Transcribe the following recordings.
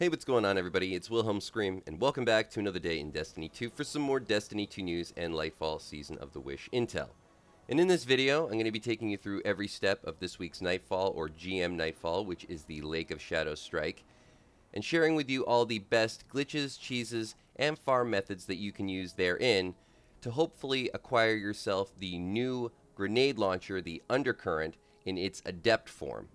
Hey, what's going on, everybody? It's Wilhelm Scream, and welcome back to another day in Destiny 2 for some more Destiny 2 news and Nightfall Season of the Wish intel. And in this video, I'm going to be taking you through every step of this week's Nightfall, or GM Nightfall, which is the Lake of Shadows strike, and sharing with you all the best glitches, cheeses, and farm methods that you can use therein to hopefully acquire yourself the new grenade launcher, the Undercurrent, in its Adept form.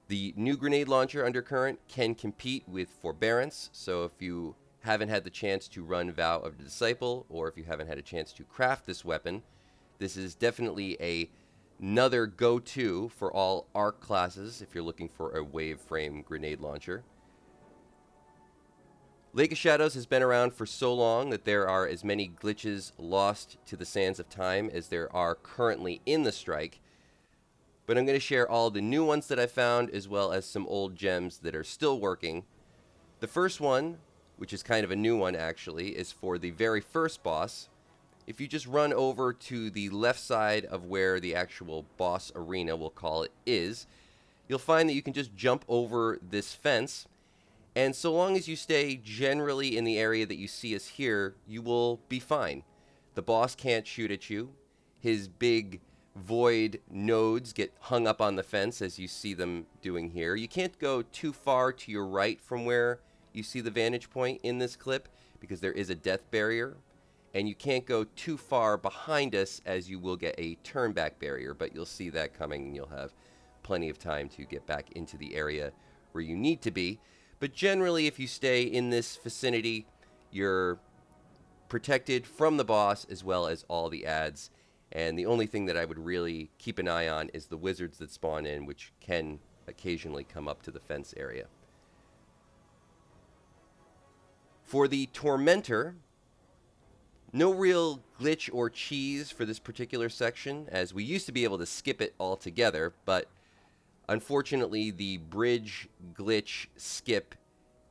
The new grenade launcher Undercurrent can compete with Forbearance, so if you haven't had the chance to run Vow of the Disciple, or if you haven't had a chance to craft this weapon, this is definitely another go-to for all ARC classes if you're looking for a Waveframe grenade launcher. Lake of Shadows has been around for so long that there are as many glitches lost to the sands of time as there are currently in the strike. But I'm going to share all the new ones that I found, as well as some old gems that are still working. The first one, which is kind of a new one actually, is for the very first boss. If you just run over to the left side of where the actual boss arena, we'll call it, is, you'll find that you can just jump over this fence. And so long as you stay generally in the area that you see us here, you will be fine. The boss can't shoot at you. His big void nodes get hung up on the fence as you see them doing here. You can't go too far to your right from where you see the vantage point in this clip because there is a death barrier, and you can't go too far behind us as you will get a turn back barrier, but you'll see that coming and you'll have plenty of time to get back into the area where you need to be. But generally, if you stay in this vicinity, you're protected from the boss as well as all the ads. And the only thing that I would really keep an eye on is the wizards that spawn in, which can occasionally come up to the fence area. For the Tormentor, no real glitch or cheese for this particular section, as we used to be able to skip it altogether, but unfortunately the bridge glitch skip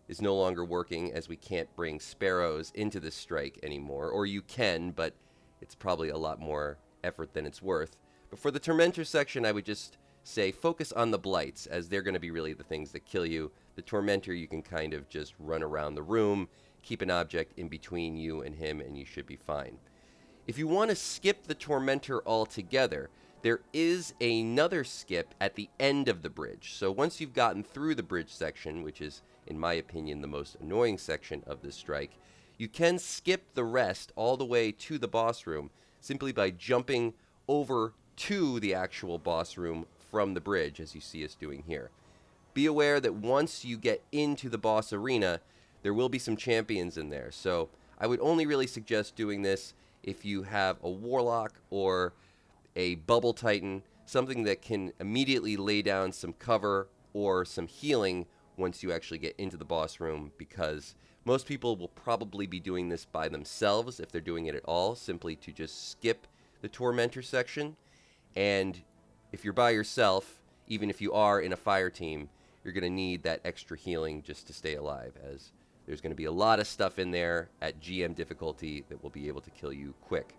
is no longer working, as we can't bring sparrows into this strike anymore. Or you can, but it's probably a lot more effort than it's worth. But for the Tormentor section, I would just say focus on the blights, as they're going to be really the things that kill you. The Tormentor, you can kind of just run around the room, keep an object in between you and him, and you should be fine. If you want to skip the Tormentor altogether, there is another skip at the end of the bridge. So once you've gotten through the bridge section, which is, in my opinion, the most annoying section of this strike, you can skip the rest all the way to the boss room simply by jumping over to the actual boss room from the bridge, as you see us doing here. Be aware that once you get into the boss arena, there will be some champions in there. So I would only really suggest doing this if you have a Warlock or a Bubble Titan, something that can immediately lay down some cover or some healing once you actually get into the boss room, because most people will probably be doing this by themselves, if they're doing it at all, simply to just skip the Tormentor section. And if you're by yourself, even if you are in a fire team, you're going to need that extra healing just to stay alive, as there's going to be a lot of stuff in there at GM difficulty that will be able to kill you quick.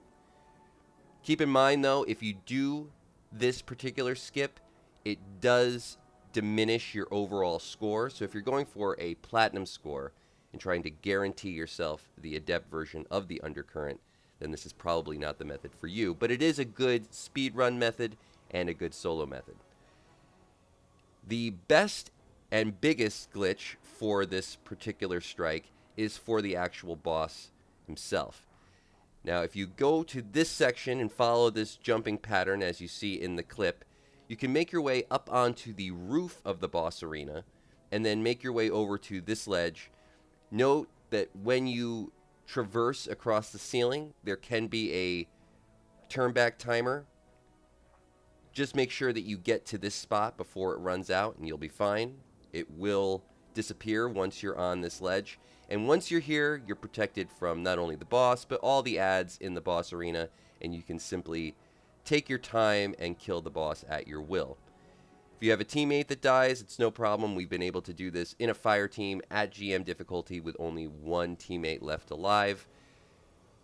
Keep in mind, though, if you do this particular skip, it does diminish your overall score. So if you're going for a platinum score and trying to guarantee yourself the Adept version of the Undercurrent, then this is probably not the method for you. But it is a good speedrun method and a good solo method. The best and biggest glitch for this particular strike is for the actual boss himself. Now, if you go to this section and follow this jumping pattern as you see in the clip, you can make your way up onto the roof of the boss arena and then make your way over to this ledge. Note that when you traverse across the ceiling, there can be a turn back timer. Just make sure that you get to this spot before it runs out and you'll be fine. It will disappear once you're on this ledge. And once you're here, you're protected from not only the boss, but all the ads in the boss arena, and you can simply take your time and kill the boss at your will. If you have a teammate that dies, it's no problem. We've been able to do this in a fire team at GM difficulty with only one teammate left alive.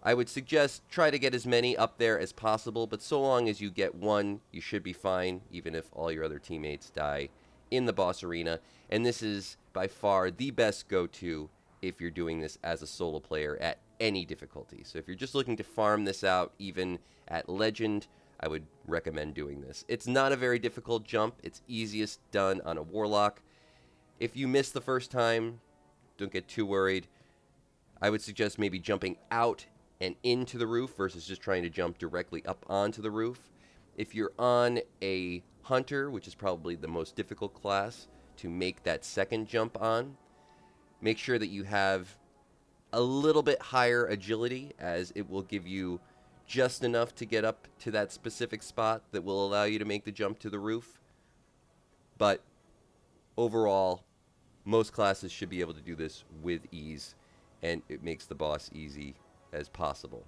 I would suggest try to get as many up there as possible, but so long as you get one, you should be fine, even if all your other teammates die in the boss arena. And this is by far the best go-to if you're doing this as a solo player at any difficulty. So if you're just looking to farm this out, even at Legend, I would recommend doing this. It's not a very difficult jump. It's easiest done on a Warlock. If you miss the first time, don't get too worried. I would suggest maybe jumping out and into the roof versus just trying to jump directly up onto the roof. If you're on a Hunter, which is probably the most difficult class to make that second jump on, make sure that you have a little bit higher agility, as it will give you just enough to get up to that specific spot that will allow you to make the jump to the roof. But overall, most classes should be able to do this with ease, and it makes the boss easy as possible.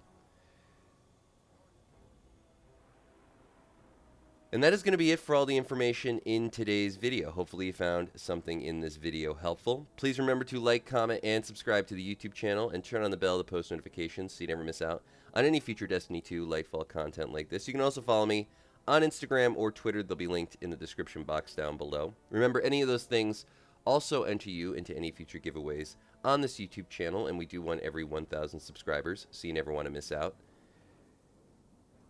And that is going to be it for all the information in today's video. Hopefully you found something in this video helpful. Please remember to like, comment, and subscribe to the YouTube channel, and turn on the bell to post notifications so you never miss out on any future Destiny 2 Lightfall content like this. You can also follow me on Instagram or Twitter. They'll be linked in the description box down below. Remember, any of those things also enter you into any future giveaways on this YouTube channel, and we do one every 1,000 subscribers, so you never want to miss out.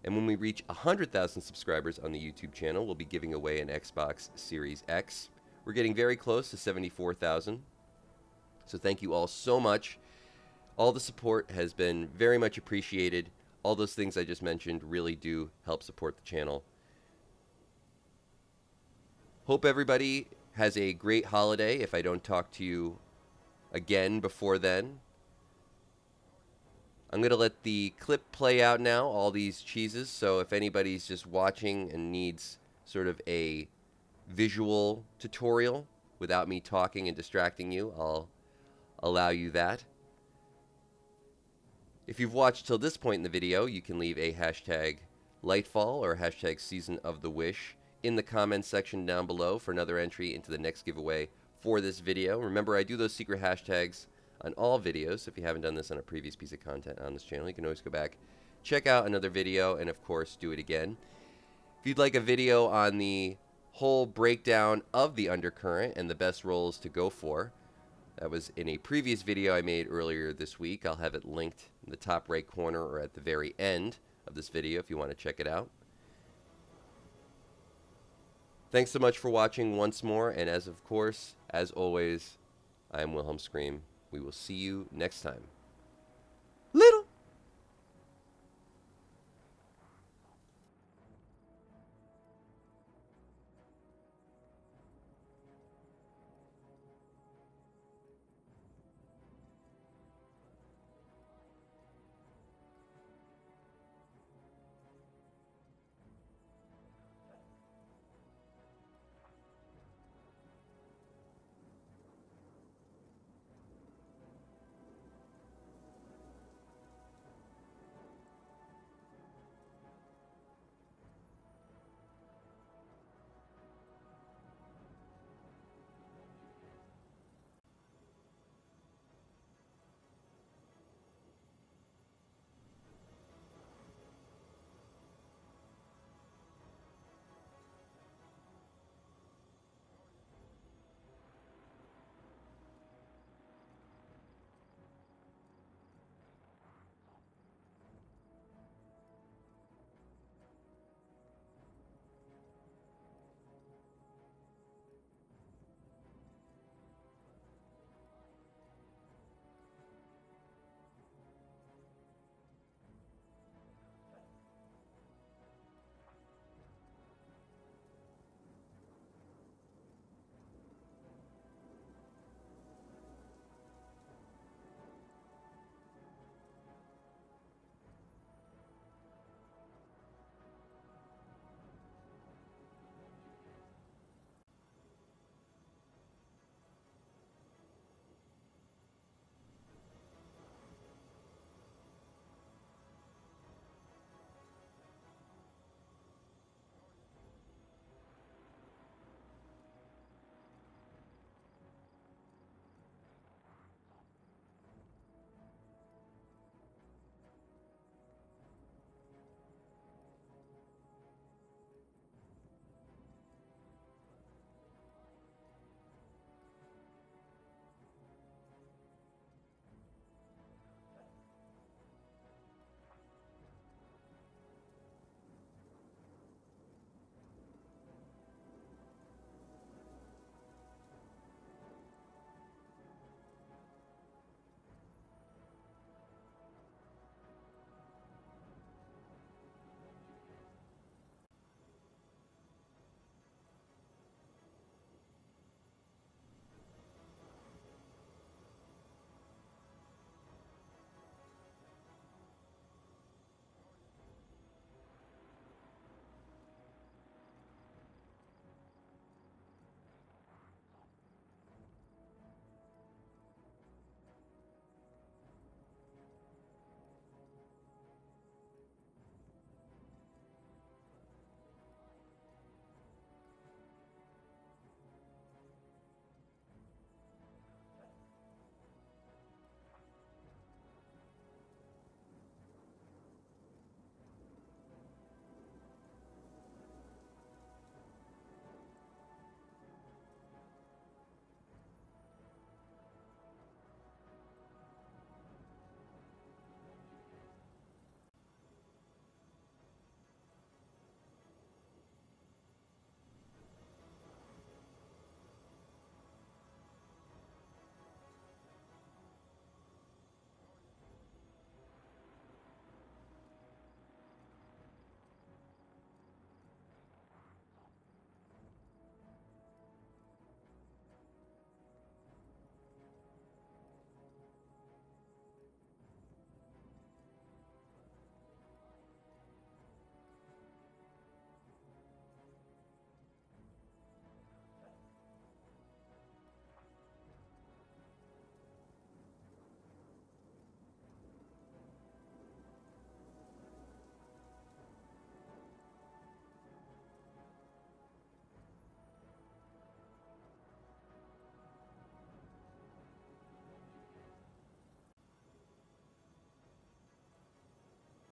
And when we reach 100,000 subscribers on the YouTube channel, we'll be giving away an Xbox Series X. We're getting very close to 74,000. So thank you all so much. All the support has been very much appreciated. All those things I just mentioned really do help support the channel. Hope everybody has a great holiday if I don't talk to you again before then. I'm going to let the clip play out now, all these cheeses, so if anybody's just watching and needs sort of a visual tutorial without me talking and distracting you, I'll allow you that. If you've watched till this point in the video, you can leave a hashtag Lightfall or hashtag Season of the Wish in the comments section down below for another entry into the next giveaway for this video. Remember, I do those secret hashtags on all videos, so if you haven't done this on a previous piece of content on this channel, you can always go back, check out another video, and of course, do it again. If you'd like a video on the whole breakdown of the Undercurrent and the best roles to go for, that was in a previous video I made earlier this week. I'll have it linked in the top right corner or at the very end of this video if you want to check it out. Thanks so much for watching once more, and as always, I am Wilhelm Scream. We will see you next time.